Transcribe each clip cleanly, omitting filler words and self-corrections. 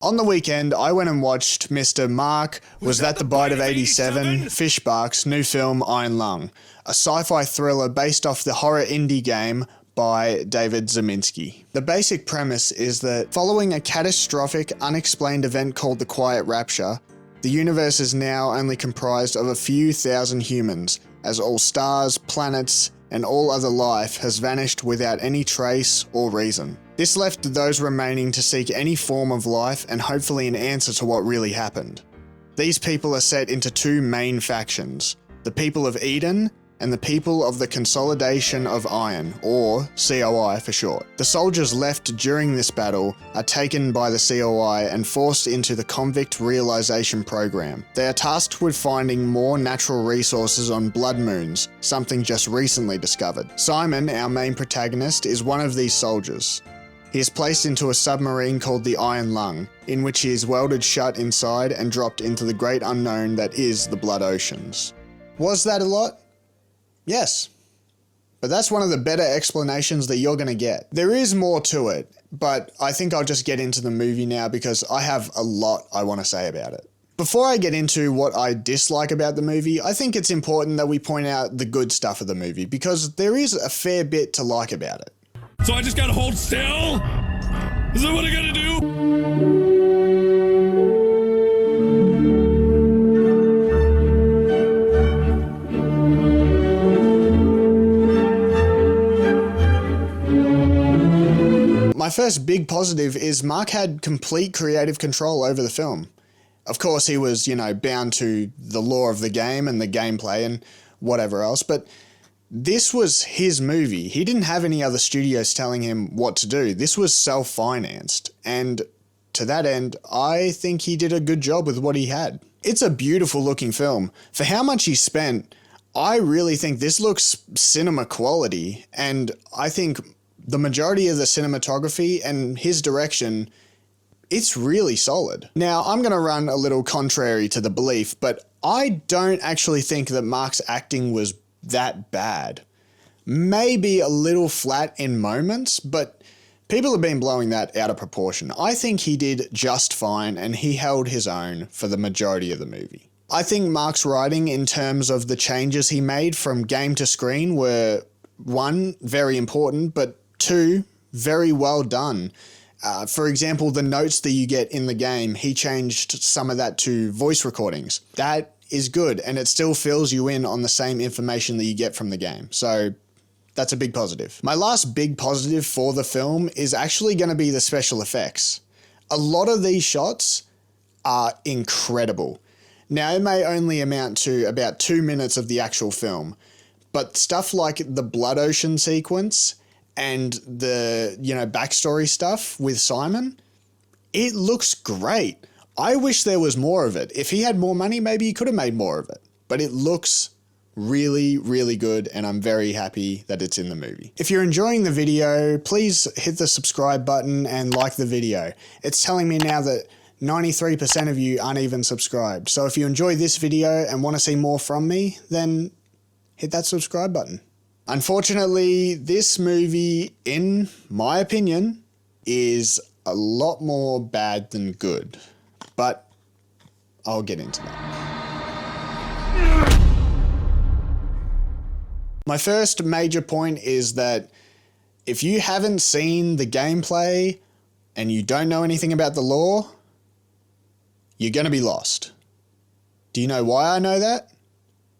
On the weekend, I went and watched Mr. Mark, Was That the Bite of 87? Fishbark's new film, Iron Lung, a sci-fi thriller based off the horror indie game by David Zeminski. The basic premise is that following a catastrophic, unexplained event called the Quiet Rapture, the universe is now only comprised of a few thousand humans, as all stars, planets, and all other life has vanished without any trace or reason. This left those remaining to seek any form of life and hopefully an answer to what really happened. These people are set into two main factions, the people of Eden and the people of the Consolidation of Iron, or COI for short. The soldiers left during this battle are taken by the COI and forced into the Convict Realization Program. They are tasked with finding more natural resources on blood moons, something just recently discovered. Simon, our main protagonist, is one of these soldiers. He is placed into a submarine called the Iron Lung, in which he is welded shut inside and dropped into the great unknown that is the blood oceans. Was that a lot? Yes. But that's one of the better explanations that you're going to get. There is more to it, but I think I'll just get into the movie now because I have a lot I want to say about it. Before I get into what I dislike about the movie, I think it's important that we point out the good stuff of the movie because there is a fair bit to like about it. So I just gotta hold still? Is that what I gotta do? My first big positive is Mark had complete creative control over the film. Of course, he was, bound to the law of the game and the gameplay and whatever else, but this was his movie. He didn't have any other studios telling him what to do. This was self-financed, and to that end, I think he did a good job with what he had. It's a beautiful looking film. For how much he spent, I really think this looks cinema quality, and I think the majority of the cinematography and his direction, it's really solid. Now, I'm going to run a little contrary to the belief, but I don't actually think that Mark's acting was that bad. Maybe a little flat in moments, but people have been blowing that out of proportion. I think he did just fine and he held his own for the majority of the movie. I think Mark's writing in terms of the changes he made from game to screen were, one, very important, but two, very well done. For example, the notes that you get in the game, he changed some of that to voice recordings. That is good, and it still fills you in on the same information that you get from the game. So that's a big positive. My last big positive for the film is actually going to be the special effects. A lot of these shots are incredible. Now, it may only amount to about 2 minutes of the actual film, but stuff like the blood ocean sequence and the, backstory stuff with Simon, it looks great. I wish there was more of it. If he had more money, maybe he could have made more of it. But it looks really, really good, and I'm very happy that it's in the movie. If you're enjoying the video, please hit the subscribe button and like the video. It's telling me now that 93% of you aren't even subscribed. So if you enjoy this video and want to see more from me, then hit that subscribe button. Unfortunately, this movie, in my opinion, is a lot more bad than good. But I'll get into that. My first major point is that if you haven't seen the gameplay and you don't know anything about the lore, you're going to be lost. Do you know why I know that?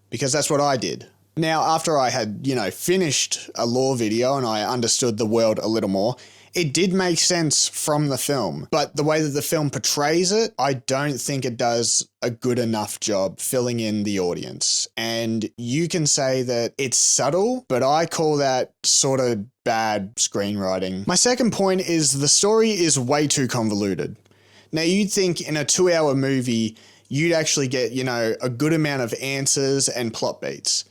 Because that's what I did. Now, after I had, finished a lore video and I understood the world a little more, it did make sense from the film, but the way that the film portrays it, I don't think it does a good enough job filling in the audience. And you can say that it's subtle, but I call that sort of bad screenwriting. My second point is the story is way too convoluted. Now, you'd think in a 2-hour movie, you'd actually get, a good amount of answers and plot beats.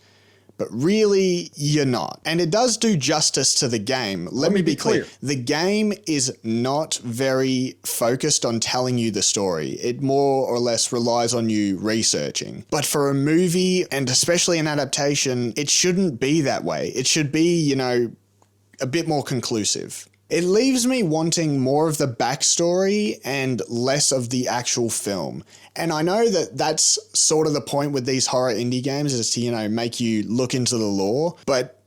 But really, you're not. And it does do justice to the game. Let me be clear. The game is not very focused on telling you the story. It more or less relies on you researching. But for a movie, and especially an adaptation, it shouldn't be that way. It should be, a bit more conclusive. It leaves me wanting more of the backstory and less of the actual film. And I know that that's sort of the point with these horror indie games, is to, you know, make you look into the lore, but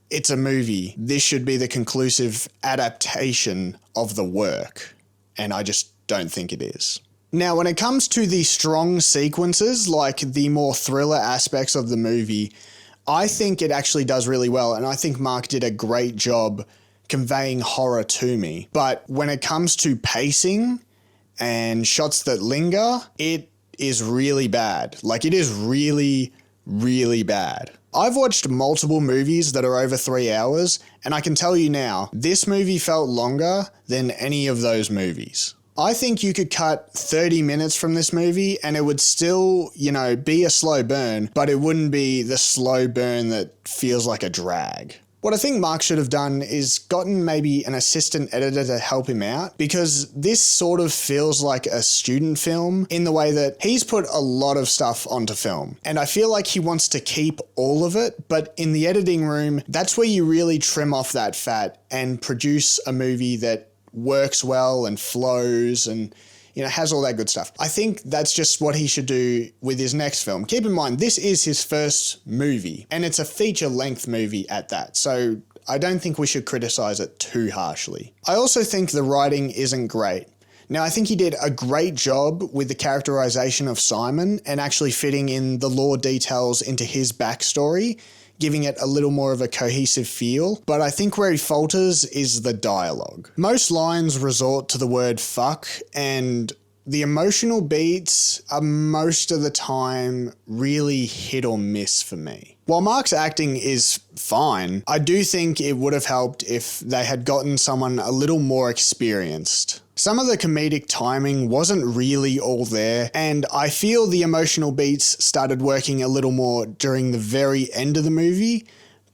it's a movie. This should be the conclusive adaptation of the work, and I just don't think it is. Now, when it comes to the strong sequences, like the more thriller aspects of the movie, I think it actually does really well, and I think Mark did a great job conveying horror to me. But when it comes to pacing and shots that linger, it is really bad. Like, it is really, really bad. I've watched multiple movies that are over 3 hours, and I can tell you now, this movie felt longer than any of those movies. I think you could cut 30 minutes from this movie and it would still, you know, be a slow burn, but it wouldn't be the slow burn that feels like a drag. What I think Mark should have done is gotten maybe an assistant editor to help him out, because this sort of feels like a student film in the way that he's put a lot of stuff onto film. And I feel like he wants to keep all of it, but in the editing room, that's where you really trim off that fat and produce a movie that works well and flows and, you know, has all that good stuff. I think that's just what he should do with his next film. Keep in mind, this is his first movie, and it's a feature-length movie at that, so I don't think we should criticize it too harshly. I also think the writing isn't great. Now, I think he did a great job with the characterization of Simon and actually fitting in the lore details into his backstory, giving it a little more of a cohesive feel, but I think where he falters is the dialogue. Most lines resort to the word fuck, and the emotional beats are most of the time really hit or miss for me. While Mark's acting is fine, I do think it would have helped if they had gotten someone a little more experienced. Some of the comedic timing wasn't really all there, and I feel the emotional beats started working a little more during the very end of the movie,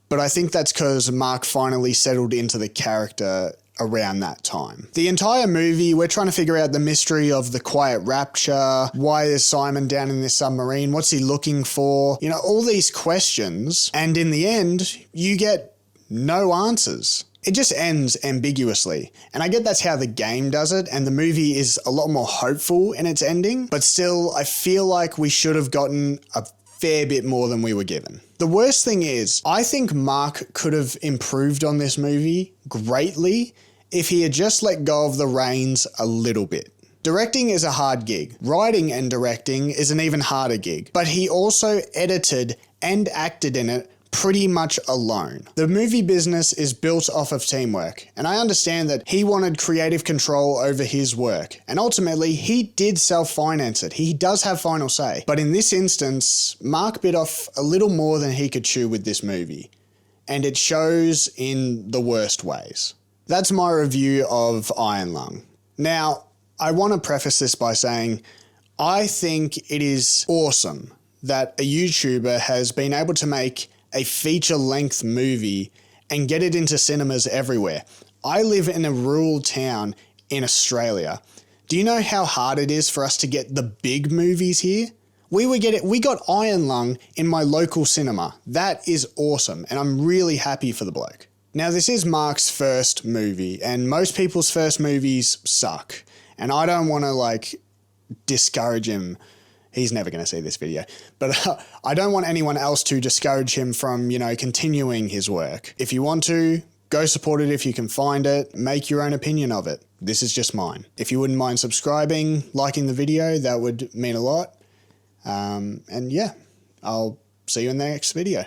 but I think that's because Mark finally settled into the character around that time. The entire movie, we're trying to figure out the mystery of the quiet rapture. Why is Simon down in this submarine? What's he looking for? You know, all these questions, and in the end, you get no answers. It just ends ambiguously. And I get that's how the game does it, and the movie is a lot more hopeful in its ending, but still, I feel like we should have gotten a fair bit more than we were given. The worst thing is, I think Mark could have improved on this movie greatly if he had just let go of the reins a little bit. Directing is a hard gig. Writing and directing is an even harder gig, but he also edited and acted in it pretty much alone. The movie business is built off of teamwork, and I understand that he wanted creative control over his work, and ultimately he did self-finance it. He does have final say. But in this instance, Mark bit off a little more than he could chew with this movie, and it shows in the worst ways. That's my review of Iron Lung. Now, I want to preface this by saying I think it is awesome that a YouTuber has been able to make a feature-length movie and get it into cinemas everywhere. I live in a rural town in Australia. Do you know how hard it is for us to get the big movies here? We got Iron Lung in my local cinema. That is awesome, and I'm really happy for the bloke. Now, this is Mark's first movie, and most people's first movies suck. And I don't want to, discourage him. He's never going to see this video, but I don't want anyone else to discourage him from, continuing his work. If you want to, go support it if you can find it, make your own opinion of it. This is just mine. If you wouldn't mind subscribing, liking the video, that would mean a lot. And yeah, I'll see you in the next video.